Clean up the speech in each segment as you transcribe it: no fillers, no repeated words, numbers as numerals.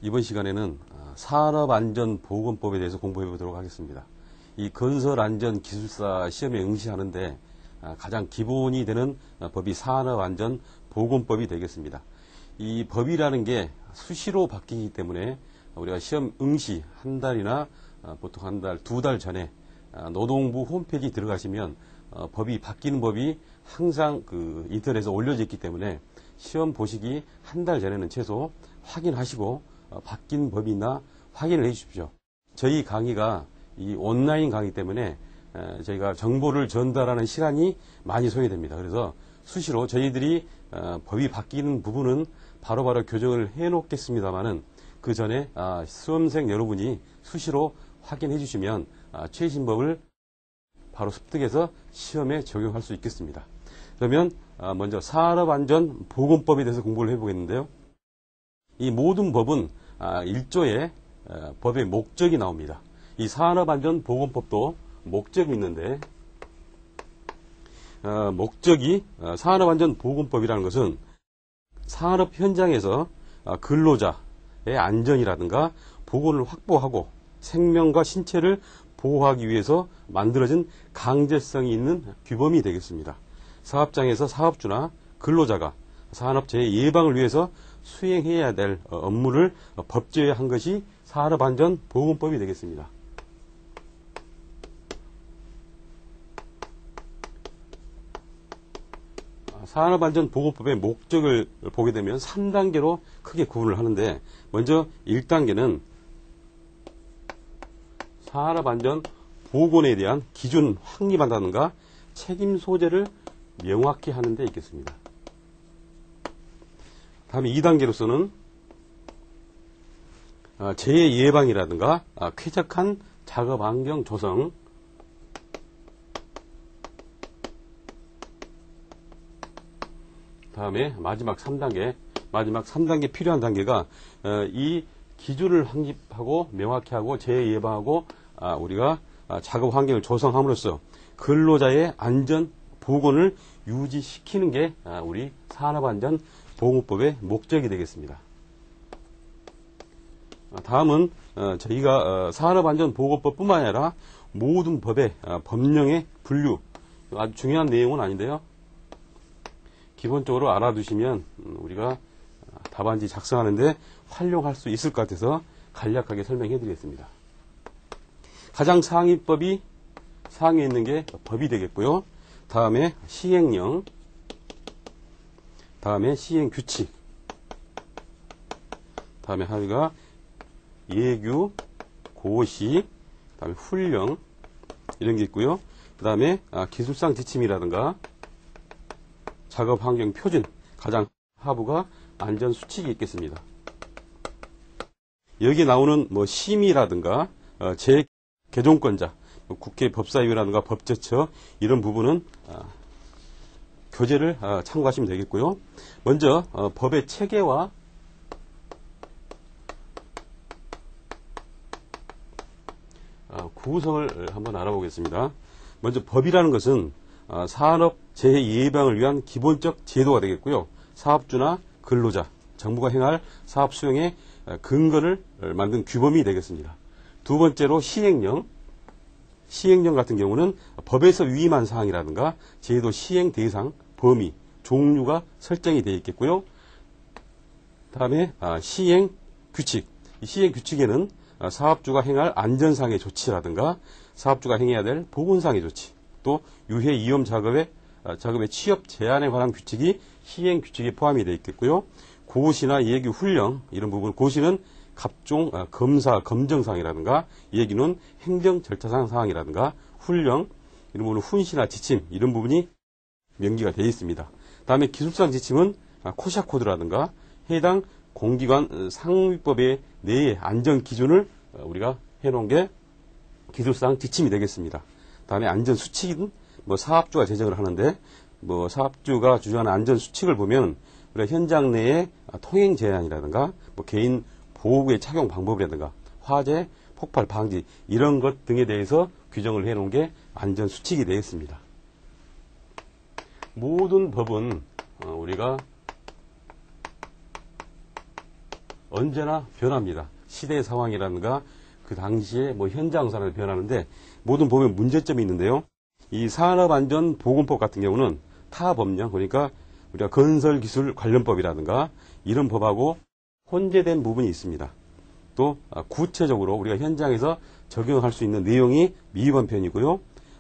이번 시간에는 산업안전보건법에 대해서 공부해 보도록 하겠습니다. 이 건설안전기술사 시험에 응시하는데 가장 기본이 되는 법이 산업안전보건법이 되겠습니다. 이 법이라는 게 수시로 바뀌기 때문에 우리가 시험 응시 한 달이나 보통 한 달, 두 달 전에 노동부 홈페이지 들어가시면 법이 바뀌는 법이 항상 그 인터넷에 올려져 있기 때문에 시험 보시기 한 달 전에는 최소 확인하시고 바뀐 법이 있나 확인을 해 주십시오. 저희 강의가 이 온라인 강의 때문에 저희가 정보를 전달하는 시간이 많이 소요됩니다. 그래서 수시로 저희들이 법이 바뀌는 부분은 바로바로 교정을 해 놓겠습니다만은 그 전에 수험생 여러분이 수시로 확인해 주시면 최신 법을 바로 습득해서 시험에 적용할 수 있겠습니다. 그러면 먼저 산업안전보건법에 대해서 공부를 해보겠는데요. 이 모든 법은 1조에 법의 목적이 나옵니다. 이 산업안전보건법도 목적이 있는데 목적이 산업안전보건법이라는 것은 산업 현장에서 근로자의 안전이라든가 보건을 확보하고 생명과 신체를 보호하기 위해서 만들어진 강제성이 있는 규범이 되겠습니다. 사업장에서 사업주나 근로자가 산업재해 예방을 위해서 수행해야 될 업무를 법제화한 것이 산업안전보건법이 되겠습니다. 산업안전보건법의 목적을 보게 되면 3단계로 크게 구분을 하는데 먼저 1단계는 산업안전보건에 대한 기준 확립한다든가 책임 소재를 명확히 하는 데 있겠습니다. 다음에 2단계로서는 재해 예방이라든가 쾌적한 작업 환경 조성, 다음에 마지막 3단계 필요한 단계가 이 기준을 확립하고 명확히 하고 재해 예방하고 우리가 작업 환경을 조성함으로써 근로자의 안전 보건을 유지시키는 게 우리 산업안전보건법의 목적이 되겠습니다. 다음은 저희가 산업안전보건법뿐만 아니라 모든 법의 법령의 분류, 아주 중요한 내용은 아닌데요. 기본적으로 알아두시면 우리가 답안지 작성하는데 활용할 수 있을 것 같아서 간략하게 설명해 드리겠습니다. 가장 상위법이 상위에 있는 게 법이 되겠고요. 다음에 시행령, 다음에 시행규칙, 다음에 하위가 예규, 고시, 다음에 훈령 이런 게 있고요. 그 다음에 기술상 지침이라든가 작업환경 표준, 가장 하부가 안전수칙이 있겠습니다. 여기 나오는 심의라든가 재개정권자, 국회 법사위라든가 법제처 이런 부분은 교재를 참고하시면 되겠고요. 먼저 법의 체계와 구성을 한번 알아보겠습니다. 먼저 법이라는 것은 산업 재해 예방을 위한 기본적 제도가 되겠고요. 사업주나 근로자, 정부가 행할 사업 수행의 근거를 만든 규범이 되겠습니다. 두 번째로 시행령 같은 경우는 법에서 위임한 사항이라든가 제도 시행 대상, 범위, 종류가 설정이 되어 있겠고요. 다음에 시행규칙, 이 시행규칙에는 사업주가 행할 안전상의 조치라든가 사업주가 행해야 될 보건상의 조치, 또 유해 이염 작업의 취업 제한에 관한 규칙이 시행규칙에 포함이 되어 있겠고요. 고시나 예규 훈령 이런 부분, 고시는 각종 검사 검정사항이라든가 예규는 행정 절차상 사항이라든가 훈령 이런 부분은 훈시나 지침 이런 부분이 명기가 되어 있습니다. 다음에 기술상 지침은 코샤 코드라든가 해당 공기관 상위법의 내의 안전 기준을 우리가 해놓은 게 기술상 지침이 되겠습니다. 다음에 안전 수칙은 사업주가 제정을 하는데 사업주가 주장하는 안전 수칙을 보면 우리가 현장 내의 통행 제한이라든가 개인 보호구의 착용 방법이라든가 화재, 폭발 방지 이런 것 등에 대해서 규정을 해놓은 게 안전 수칙이 되겠습니다. 모든 법은 우리가 언제나 변합니다. 시대 상황이라든가 그 당시에 뭐 현장 상황이 변하는데 모든 보면 문제점이 있는데요. 이 산업안전보건법 같은 경우는 타 법령, 그러니까 우리가 건설기술관련법이라든가 이런 법하고 혼재된 부분이 있습니다. 또 구체적으로 우리가 현장에서 적용할 수 있는 내용이 미흡한 편이고요.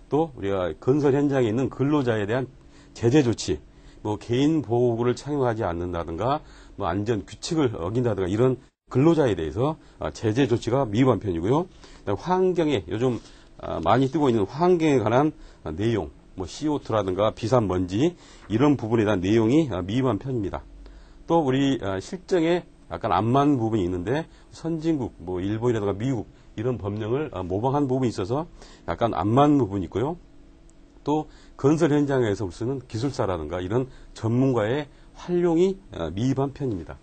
또 우리가 건설 현장에 있는 근로자에 대한 제재 조치, 뭐 개인 보호구를 착용하지 않는다든가 뭐 안전 규칙을 어긴다든가 이런 근로자에 대해서 제재 조치가 미흡한 편이고요. 환경에 요즘 많이 뜨고 있는 환경에 관한 내용, 뭐 CO2라든가 비산먼지 이런 부분에 대한 내용이 미흡한 편입니다. 또 우리 실정에 약간 안 맞는 부분이 있는데 선진국, 뭐 일본이라든가 미국 이런 법령을 모방한 부분이 있어서 약간 안 맞는 부분이 있고요. 또 건설 현장에서 쓰는 기술사라든가 이런 전문가의 활용이 미흡한 편입니다.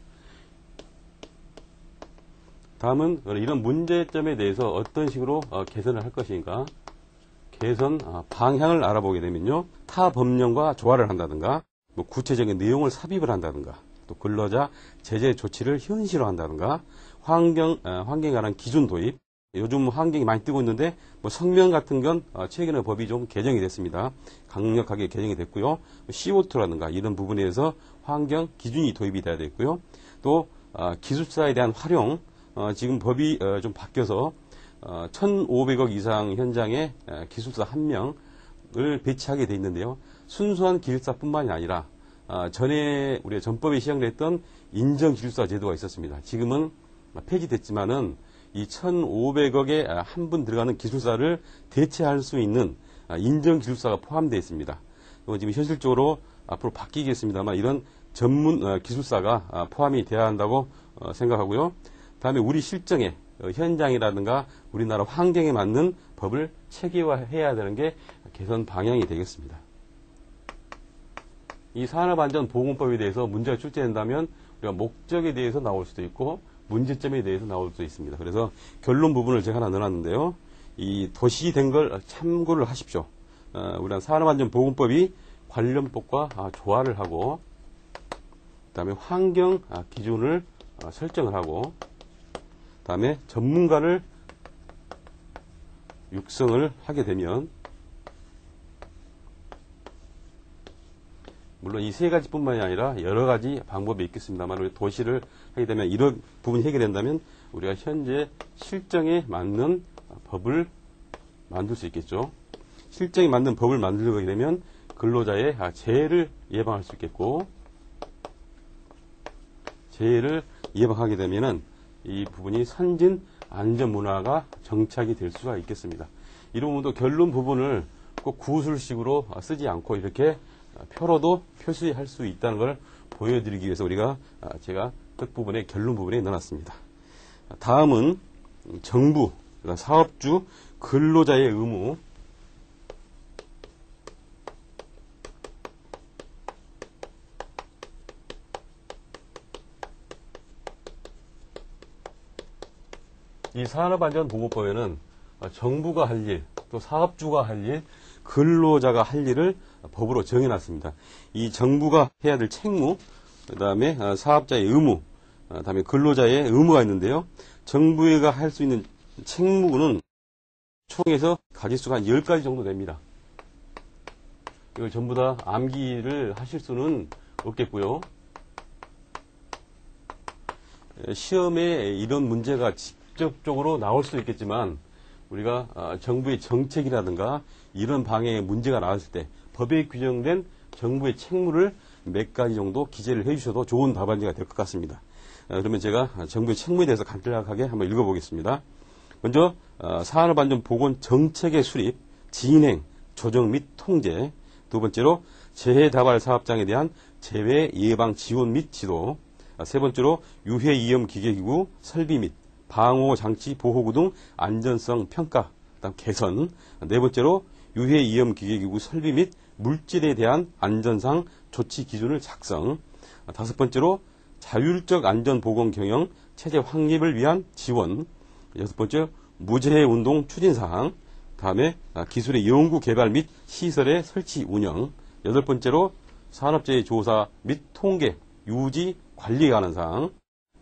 다음은 이런 문제점에 대해서 어떤 식으로 개선을 할 것인가, 개선 방향을 알아보게 되면요. 타 법령과 조화를 한다든가 뭐 구체적인 내용을 삽입을 한다든가 또 근로자 제재 조치를 현실화한다든가 환경에 관한 기준 도입, 요즘 환경이 많이 뜨고 있는데 뭐 성명 같은 건 최근에 법이 좀 개정이 됐습니다. 강력하게 개정이 됐고요. CO2라든가 이런 부분에서 환경 기준이 도입이 돼야 되고요. 또 기술사에 대한 활용, 지금 법이 좀 바뀌어서 1,500억 이상 현장에 기술사 1명을 배치하게 돼 있는데요. 순수한 기술사뿐만이 아니라 전에 우리가 전법에 시행됐던 인정기술사 제도가 있었습니다. 지금은 폐지됐지만은 이 1,500억에 한 분 들어가는 기술사를 대체할 수 있는 인정기술사가 포함되어 있습니다. 지금 현실적으로 앞으로 바뀌겠습니다만 이런 전문 기술사가 포함이 돼야 한다고 생각하고요. 다음에 우리 실정에 현장이라든가 우리나라 환경에 맞는 법을 체계화해야 되는 게 개선 방향이 되겠습니다. 이 산업안전보건법에 대해서 문제가 출제된다면 우리가 목적에 대해서 나올 수도 있고 문제점에 대해서 나올 수도 있습니다. 그래서 결론 부분을 제가 하나 넣어놨는데요. 이 도시된 걸 참고를 하십시오. 우리가 산업안전보건법이 관련법과 조화를 하고 그 다음에 환경 기준을 설정을 하고 그 다음에 전문가를 육성을 하게 되면 물론 이 세 가지뿐만이 아니라 여러 가지 방법이 있겠습니다만 우리 도시를 하게 되면 이런 부분이 해결된다면 우리가 현재 실정에 맞는 법을 만들 수 있겠죠. 실정에 맞는 법을 만들게 되면 근로자의 재해를 예방할 수 있겠고 재해를 예방하게 되면은 이 부분이 선진 안전 문화가 정착이 될 수가 있겠습니다. 이런 부분도 결론 부분을 꼭 구술식으로 쓰지 않고 이렇게 표로도 표시할 수 있다는 걸 보여드리기 위해서 제가 끝부분에 결론 부분에 넣어놨습니다. 다음은 정부, 사업주, 근로자의 의무. 이 산업안전보건법에는 정부가 할 일, 또 사업주가 할 일, 근로자가 할 일을 법으로 정해놨습니다. 이 정부가 해야 될 책무, 그 다음에 사업자의 의무, 그 다음에 근로자의 의무가 있는데요. 정부가 할 수 있는 책무는 총에서 가지수가 한 10가지 정도 됩니다. 이걸 전부 다 암기를 하실 수는 없겠고요. 시험에 이런 문제가 직접적으로 나올 수도 있겠지만 우리가 정부의 정책이라든가 이런 방향의 문제가 나왔을 때 법에 규정된 정부의 책무를 몇 가지 정도 기재를 해주셔도 좋은 답안지가 될 것 같습니다. 그러면 제가 정부의 책무에 대해서 간단하게 한번 읽어보겠습니다. 먼저 산업안전보건 정책의 수립, 진행, 조정 및 통제. 두 번째로 재해다발 사업장에 대한 재해 예방 지원 및 지도. 세 번째로 유해위험 기계기구 설비 및 방호장치 보호구 등 안전성 평가, 그다음 개선. 네 번째로 유해위험 기계기구 설비 및 물질에 대한 안전상 조치 기준을 작성. 다섯 번째로 자율적 안전보건 경영 체제 확립을 위한 지원. 여섯 번째 무재해 운동 추진사항. 다음에 기술의 연구 개발 및 시설의 설치 운영. 여덟 번째로 산업재해 조사 및 통계 유지 관리에 관한 사항.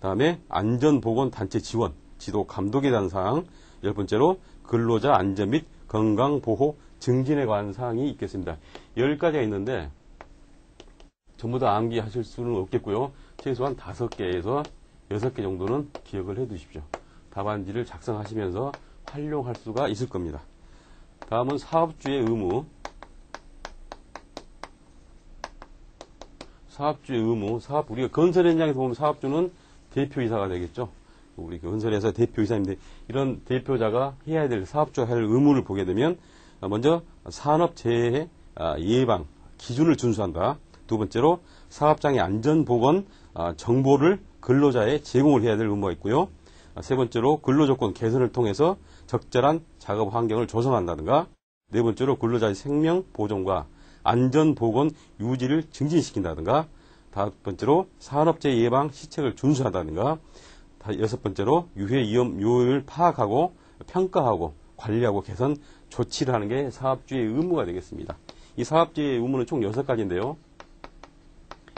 다음에 안전보건단체 지원, 지도 감독에 대한 사항, 10번째로 근로자 안전 및 건강보호 증진에 관한 사항이 있겠습니다. 10가지가 있는데 전부 다 암기하실 수는 없겠고요. 최소한 5개에서 6개 정도는 기억을 해 두십시오. 답안지를 작성하시면서 활용할 수가 있을 겁니다. 다음은 사업주의 의무. 사업주의 의무. 우리가 건설 현장에서 보면 사업주는 대표이사가 되겠죠. 우리 건설회사 대표이사인데 이런 대표자가 해야 될 사업주가 할 의무를 보게 되면 먼저 산업재해 예방 기준을 준수한다. 두 번째로 사업장의 안전보건 정보를 근로자에 제공을 해야 될 의무가 있고요. 세 번째로 근로조건 개선을 통해서 적절한 작업 환경을 조성한다든가, 네 번째로 근로자의 생명 보존과 안전보건 유지를 증진시킨다든가, 다섯 번째로 산업재해 예방 시책을 준수한다든가, 여섯 번째로 유해 위험 요인을 파악하고 평가하고 관리하고 개선 조치를 하는 게 사업주의 의무가 되겠습니다. 이 사업주의 의무는 총 6가지인데요.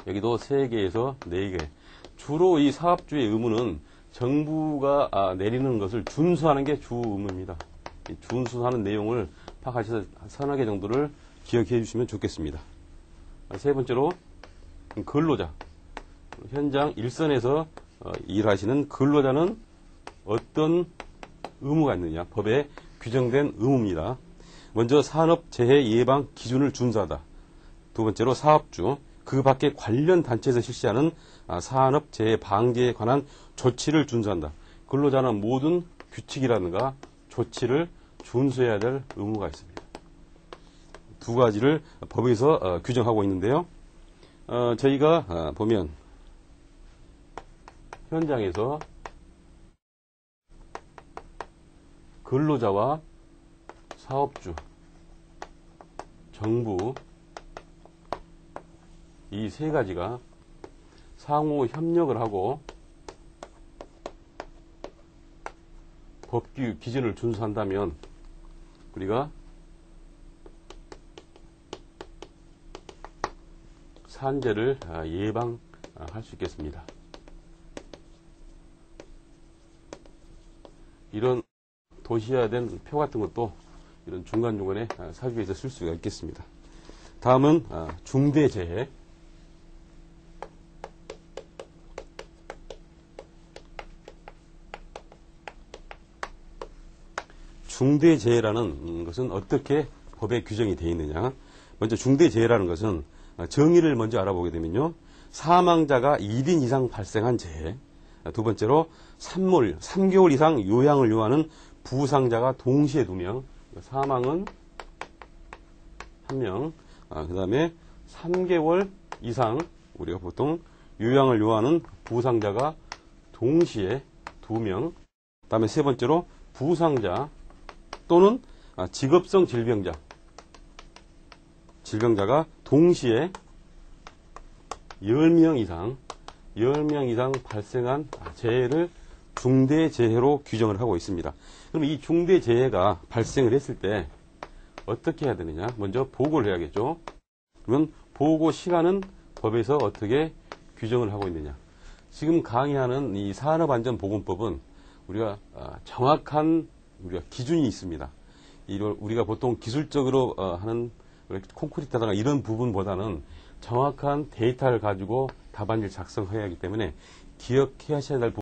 여기도 3개에서 4개. 주로 이 사업주의 의무는 정부가 내리는 것을 준수하는 게 주 의무입니다. 이 준수하는 내용을 파악하셔서 서너 개 정도를 기억해 주시면 좋겠습니다. 세 번째로 근로자. 현장 일선에서 일하시는 근로자는 어떤 의무가 있느냐. 법에 규정된 의무입니다. 먼저 산업재해 예방 기준을 준수하다. 두 번째로 사업주. 그 밖에 관련 단체에서 실시하는 산업재해 방지에 관한 조치를 준수한다. 근로자는 모든 규칙이라든가 조치를 준수해야 될 의무가 있습니다. 두 가지를 법에서 규정하고 있는데요. 저희가 보면 현장에서 근로자와 사업주, 정부 이 3가지가 상호 협력을 하고 법규 기준을 준수한다면 우리가 산재를 예방할 수 있겠습니다. 이런 도시화된 표 같은 것도 이런 중간중간에 사주에서 쓸 수가 있겠습니다. 다음은 중대재해. 중대재해라는 것은 어떻게 법에 규정이 되어 있느냐. 먼저 중대재해라는 것은 정의를 먼저 알아보게 되면요. 사망자가 1인 이상 발생한 재해. 두 번째로 3개월 이상 요양을 요하는 부상자가 동시에 2명. 사망은 1명. 그 다음에 3개월 이상 우리가 보통 요양을 요하는 부상자가 동시에 2명. 그 다음에 세 번째로 부상자 또는 직업성 질병자가 동시에 10명 이상 발생한 재해를 중대재해로 규정을 하고 있습니다. 그럼 이 중대재해가 발생을 했을 때 어떻게 해야 되느냐? 먼저 보고를 해야겠죠. 그러면 보고 시간은 법에서 어떻게 규정을 하고 있느냐? 지금 강의하는 이 산업안전보건법은 우리가 정확한 우리가 기준이 있습니다. 이걸 우리가 보통 기술적으로 하는 콘크리트나 이런 부분보다는 정확한 데이터를 가지고 답안지를 작성해야 하기 때문에 기억해 하셔야 될 부분